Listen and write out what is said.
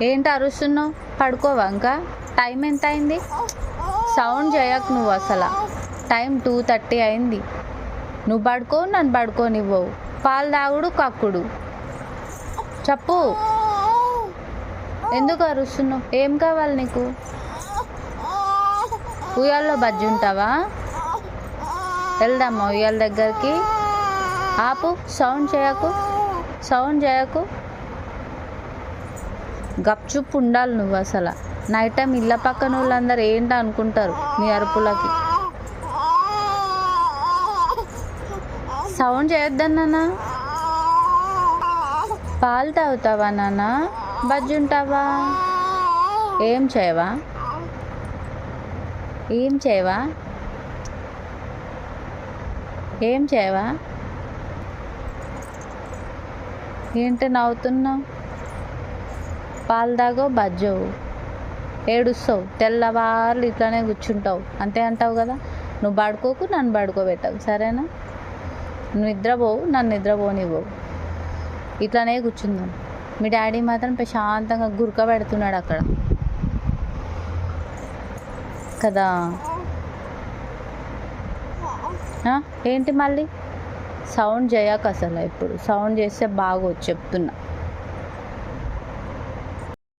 ఏంటి అరుస్తున్నావు? పడుకోవా ఇంకా? టైం ఎంత అయింది? సౌండ్ చేయకు నువ్వు అసలు. టైం 2:30 అయింది. నువ్వు పడుకో, నన్ను పడుకోనివ్వవు. పాలు తాగుడు కక్కుడు. చెప్పు, ఎందుకు అరుస్తున్నావు? ఏం కావాలి నీకు? ఉయ్యాల్లో బజ్జి ఉంటావా? వెళ్దామా ఉయ్యాల దగ్గరికి? ఆపు, సౌండ్ చేయకు. గప్చుప్ ఉండాలి నువ్వు అసలు. నైట్ టైం ఇళ్ళ పక్కన వాళ్ళందరూ ఏంటి అనుకుంటారు నీ అరుపులకి. సౌండ్ చేయొద్దన్న. పాలు తాగుతావా నాన్న? బజ్జి ఉంటావా? ఏం చేయవా? ఏంటి నవ్వుతున్నావు? పాలు తాగవు, బజ్జవు, ఏడుస్తావు, తెల్లవార్లు ఇట్లానే కూర్చుంటావు. అంతే అంటావు కదా. నువ్వు పడుకోకు, నన్ను పడుకోబెట్టవు, సరేనా? నువ్వు నిద్రపోవు, నన్ను నిద్రపోనివ్వవు. ఇట్లానే కూర్చుందాం. మీ డాడీ మాత్రం ప్రశాంతంగా గురక పెడుతున్నాడు అక్కడ కదా. ఏంటి మళ్ళీ సౌండ్ చేయకు అసలు. ఇప్పుడు సౌండ్ చేస్తే బాగోదు చెప్తున్నా.